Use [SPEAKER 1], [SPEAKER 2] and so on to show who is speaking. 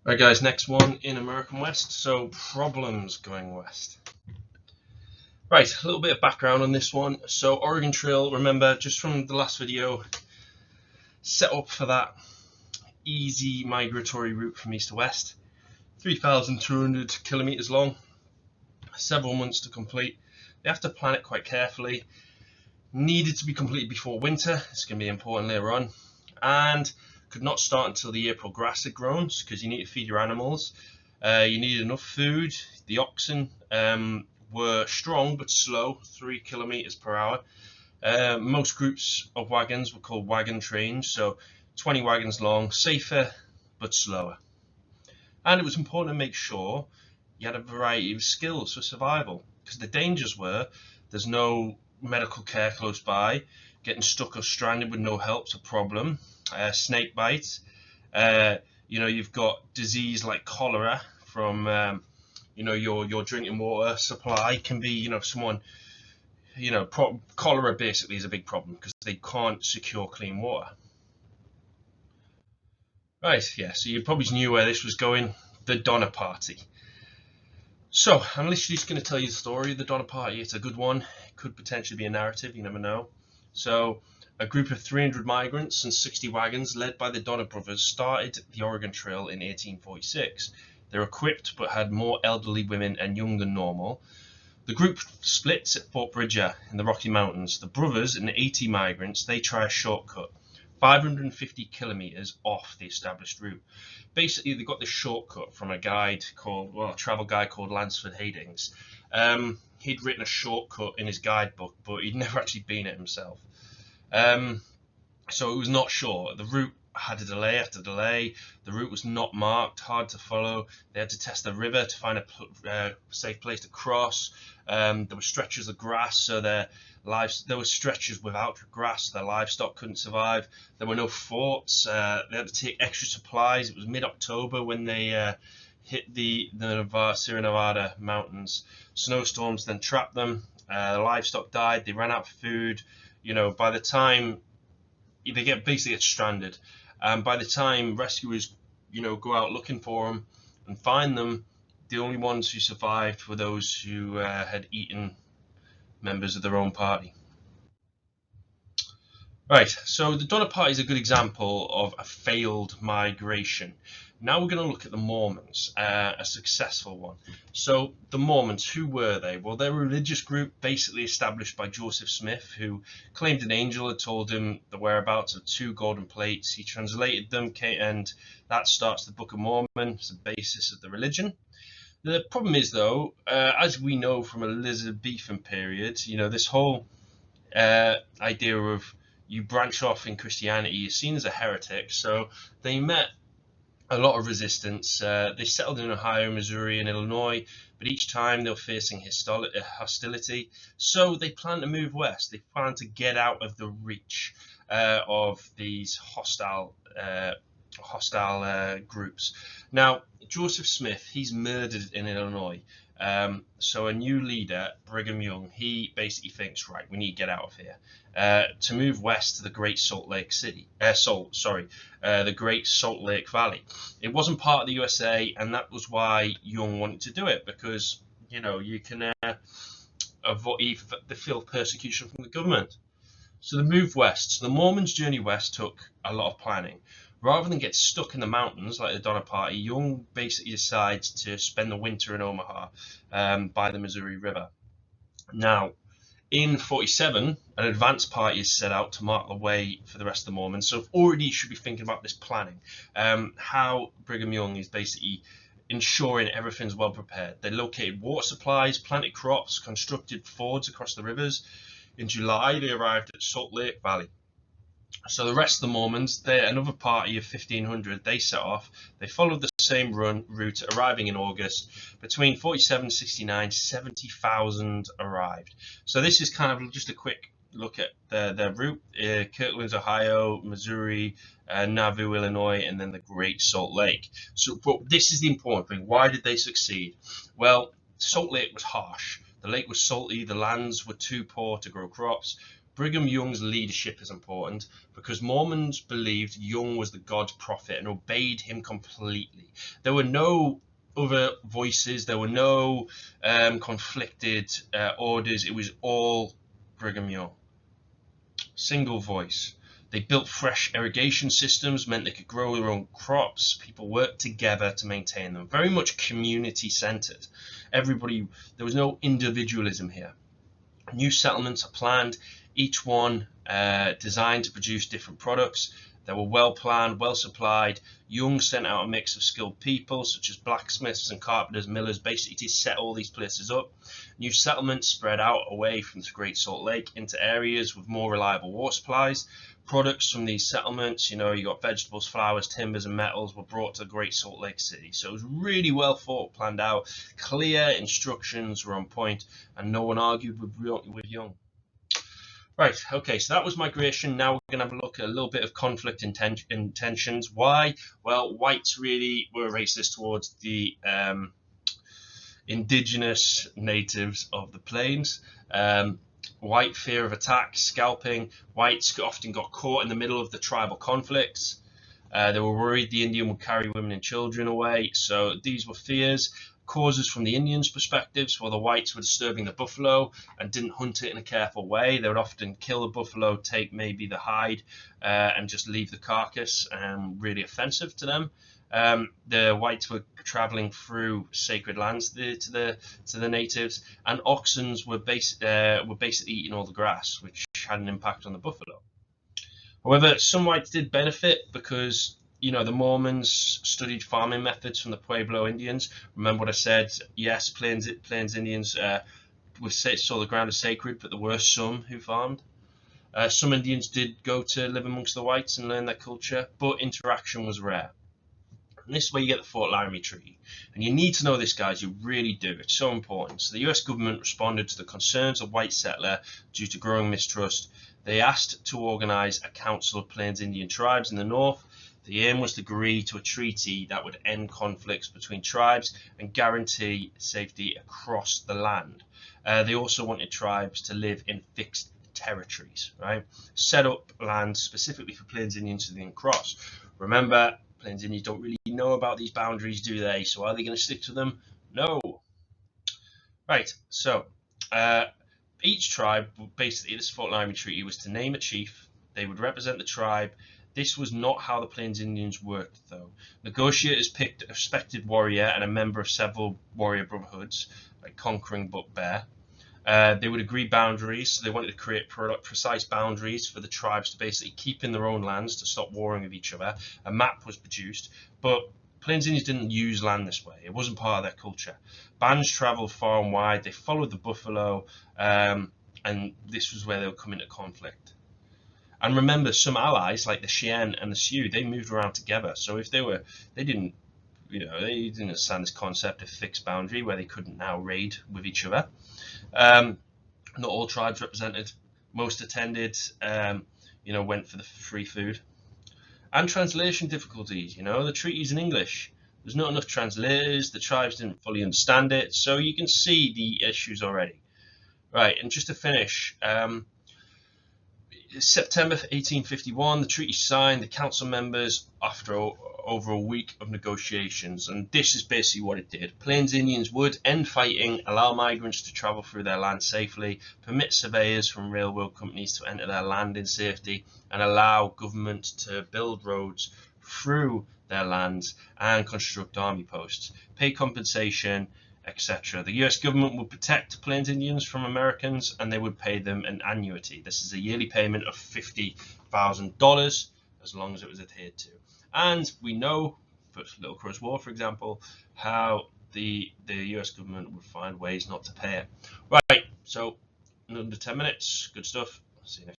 [SPEAKER 1] Alright guys, next one in American West, so problems going west. Right, a little bit of background on this one. So Oregon Trail, remember just from the last video, set up for that easy migratory route from east to west. 3,200 kilometers long, several months to complete. They have to plan it quite carefully. Needed to be completed before winter, it's going to be important later on. And could not start until the April grass had grown, because you need to feed your animals. You need enough food. The oxen were strong but slow, 3 kilometers per hour. Most groups of wagons were called wagon trains, so 20 wagons long, safer but slower. And it was important to make sure you had a variety of skills for survival, because the dangers were there's no medical care close by, getting stuck or stranded with no help's a problem. Snake bites. You've got disease like cholera from your drinking water supply can be, someone, cholera basically is a big problem because they can't secure clean water. Right, yeah, so you probably knew where this was going, the Donner Party. So I'm literally just going to tell you the story of the Donner Party. It's a good one. It could potentially be a narrative, you never know. So a group of 300 migrants and 60 wagons led by the Donner brothers started the Oregon Trail in 1846. They were equipped but had more elderly women and young than normal. The group splits at Fort Bridger in the Rocky Mountains. The brothers and 80 migrants, they try a shortcut, 550 kilometers off the established route. Basically, they got this shortcut from a travel guide called Lansford Hastings. He'd written a shortcut in his guidebook, but he'd never actually been it himself. So it was not sure. The route had a delay after delay. The route was not marked, hard to follow. They had to test the river to find a safe place to cross. There were stretches of grass, so there were stretches without grass. Their livestock couldn't survive. There were no forts. They had to take extra supplies. It was mid-October when they hit the Sierra Nevada mountains. Snowstorms then trapped them. The livestock died. They ran out of food. By the time they get stranded, by the time rescuers, go out looking for them and find them, the only ones who survived were those who had eaten members of their own party. Right, so the Donner Party is a good example of a failed migration. Now we're going to look at the Mormons, a successful one. So the Mormons, who were they? Well, they're a religious group basically established by Joseph Smith, who claimed an angel had told him the whereabouts of 2 golden plates. He translated them, and that starts the Book of Mormon. It's the basis of the religion. The problem is, though, as we know from Elizabethan period, this whole idea of you branch off in Christianity is seen as a heretic. So they met a lot of resistance. They settled in Ohio, Missouri, and Illinois, but each time they were facing hostility. So they planned to move west. They planned to get out of the reach of these hostile groups. Now, Joseph Smith, he's murdered in Illinois. So a new leader, Brigham Young, he basically thinks, right, we need to get out of here. To move west to the Great Salt Lake the Great Salt Lake Valley. It wasn't part of the USA, and that was why Young wanted to do it, because you can feel persecution from the government. So the move west. So the Mormons' journey west took a lot of planning. Rather than get stuck in the mountains like the Donner Party, Young basically decides to spend the winter in Omaha by the Missouri River. Now, in 47, an advance party is set out to mark the way for the rest of the Mormons. So already you should be thinking about this planning, how Brigham Young is basically ensuring everything's well prepared. They located water supplies, planted crops, constructed fords across the rivers. In July, they arrived at Salt Lake Valley. So the rest of the Mormons, another party of 1,500, they set off. They followed the same route, arriving in August. Between 47 and 69, 70,000 arrived. So this is kind of just a quick look at their route. Kirkland, Ohio, Missouri, Nauvoo, Illinois, and then the Great Salt Lake. So but this is the important thing. Why did they succeed? Well, Salt Lake was harsh. The lake was salty. The lands were too poor to grow crops. Brigham Young's leadership is important because Mormons believed Young was the God's prophet and obeyed him completely. There were no other voices, there were no conflicted orders. It was all Brigham Young. Single voice. They built fresh irrigation systems, meant they could grow their own crops. People worked together to maintain them. Very much community centered. Everybody, there was no individualism here. New settlements are planned, each one designed to produce different products. They were well planned, well supplied. Young sent out a mix of skilled people, such as blacksmiths and carpenters, millers, basically to set all these places up. New settlements spread out away from the Great Salt Lake into areas with more reliable water supplies. Products from these settlements, you got vegetables, flowers, timbers, and metals were brought to the Great Salt Lake City. So it was really well thought, planned out. Clear instructions were on point, and no one argued with Young. Right, okay, so that was migration. Now we're going to have a look at a little bit of conflict and tensions. Why? Well, whites really were racist towards the indigenous natives of the plains. White fear of attack, scalping. Whites often got caught in the middle of the tribal conflicts. They were worried the Indian would carry women and children away. So these were fears. Causes from the Indians' perspectives, while the whites were disturbing the buffalo and didn't hunt it in a careful way. They would often kill the buffalo, take maybe the hide, and just leave the carcass, really offensive to them. The whites were traveling through sacred lands to the natives, and oxen were basically eating all the grass, which had an impact on the buffalo. However, some whites did benefit because the Mormons studied farming methods from the Pueblo Indians. Remember what I said? Yes, Plains Indians saw the ground as sacred, but there were some who farmed. Some Indians did go to live amongst the whites and learn their culture, but interaction was rare. And this is where you get the Fort Laramie Treaty. And you need to know this, guys. You really do. It's so important. So the US government responded to the concerns of white settler due to growing mistrust. They asked to organize a council of Plains Indian tribes in the north. The aim was to agree to a treaty that would end conflicts between tribes and guarantee safety across the land. They also wanted tribes to live in fixed territories, right? Set up land specifically for Plains Indians to then cross. Remember, Plains Indians don't really know about these boundaries, do they? So are they going to stick to them? No. Right, so each tribe, basically this Fort Laramie Treaty was to name a chief. They would represent the tribe. This was not how the Plains Indians worked, though. Negotiators picked a respected warrior and a member of several warrior brotherhoods, like Conquering Buck Bear. They would agree boundaries, so they wanted to create precise boundaries for the tribes to basically keep in their own lands to stop warring with each other. A map was produced, but Plains Indians didn't use land this way. It wasn't part of their culture. Bands traveled far and wide. They followed the buffalo, and this was where they would come into conflict. And remember, some allies like the Cheyenne and the Sioux, they moved around together. So if they didn't understand this concept of fixed boundary where they couldn't now raid with each other. Not all tribes represented. Most attended. Went for the free food. And translation difficulties. The treaty's in English. There's not enough translators. The tribes didn't fully understand it. So you can see the issues already. Right, and just to finish. September 1851, the treaty signed. The council members, after over a week of negotiations, and this is basically what it did. Plains Indians would end fighting, allow migrants to travel through their land safely, permit surveyors from railroad companies to enter their land in safety, and allow government to build roads through their lands and construct army posts, pay compensation, etc. The US government would protect Plains Indians from Americans, and they would pay them an annuity. This is a yearly payment of $50,000 as long as it was adhered to. And we know, for Little Crow's War, for example, how the US government would find ways not to pay it. Right, so in under 10 minutes, good stuff. See you next.